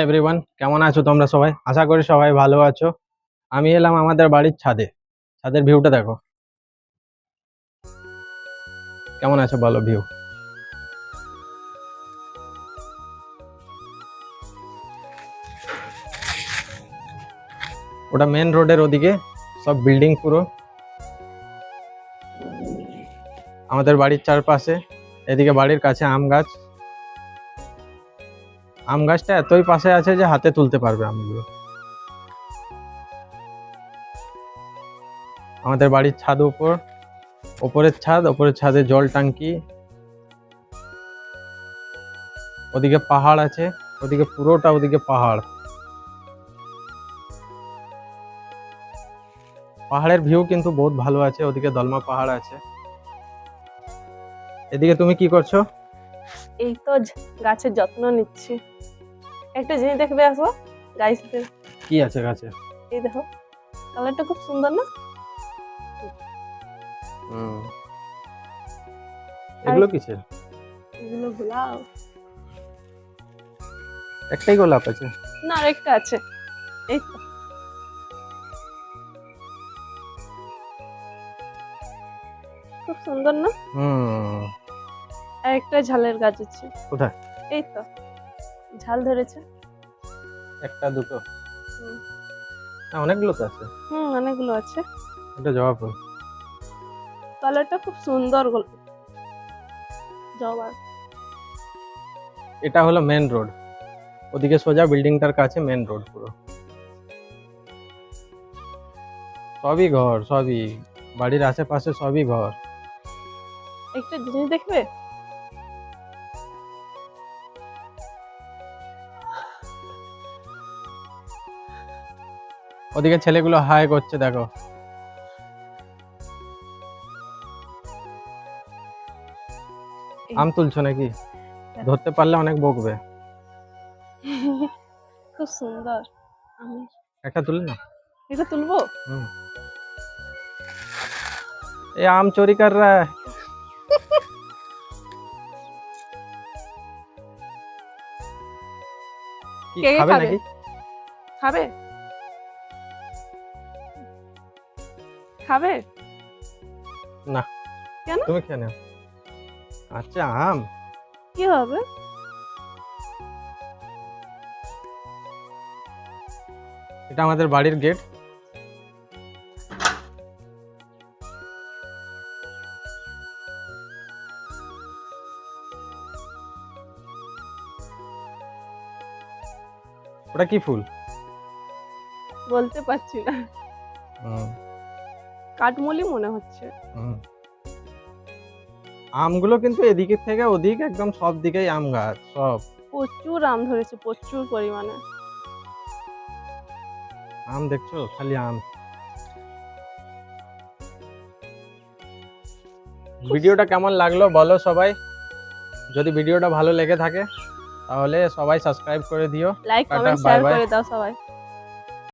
Everyone, কেমন আছো তোমরা সবাই? আশা করি সবাই ভালো আছো। আমি এলাম আমাদের বাড়ির ছাদে। ছাদের ভিউটা দেখো কেমন আছে, বলো ভিউ। ওটা মেন রোডের ওদিকে সব বিল্ডিং পুরো। আমাদের বাড়ির চারপাশে এদিকে বাড়ির কাছে আম গাছ। আম গাছটা এতই পাশে আছে যে হাতে তুলতে পারবে আমগুলো। আমাদের বাড়ির ছাদ ওপরের ছাদে জল টাঙ্কি। ওদিকে পাহাড় আছে, ওদিকে পুরোটা ওদিকে পাহাড়। পাহাড়ের ভিউ কিন্তু বহুত ভালো আছে। ওদিকে দলমা পাহাড় আছে। এদিকে তুমি কি করছো? এই তো গাছের যত্ন নিচ্ছি। একটা জিনিস দেখবে, আসো গাছের কি আছে গাছে? এই দেখো, কালারটা খুব সুন্দর না? এগুলো কিসের? এগুলো গোলাপ। একটাই গোলাপ আছে না, আরেকটা আছে। এই তো খুব সুন্দর না? আর একটা ঝালের গাছ আছে। কোথায়? এই তো ঝাল ধরেছে। একটা দুটো না, অনেকগুলো তো আছে। অনেকগুলো আছে। এটা জবা ফুল। কালারটা খুব সুন্দর জবা। এটা হলো মেন রোড। ওদিকে সোজা বিল্ডিংটার কাছে মেন রোড পুরো। সবই ঘর, সবই বাড়ির আশেপাশে সবই ঘর। একটা জিনিস দেখবে, ওদিকে ছেলেগুলো হাই করছে দেখো। আম তুলছো নাকি? ধরতে পারলে অনেক বকবে। খুব সুন্দর। আমি একটা তুলে না? এটা তুলবো। ये आम चोरी कर रहा है। কে খাবে খাবে? নাকি? খাবে খাবে না। কেন? তুমি খেয়ে নাও। আচ্ছা, আম কি হবে? এটা আমাদের বাড়ির গেট। ওটা কি ফুল? বলতে পারছি না। কাঠমলি মনে হচ্ছে। আমগুলো কিন্তু এদিকে থেকে ওদিকে একদম সব দিকেই আম গাছ সব। প্রচুর আম ধরেছে, প্রচুর পরিমাণে আম দেখছো, খালি আম। ভিডিওটা কেমন লাগলো বলো সবাই। যদি ভিডিওটা ভালো লেগে থাকে তাহলে সবাই সাবস্ক্রাইব করে দিও। লাইক কমেন্ট শেয়ার করে দাও সবাই।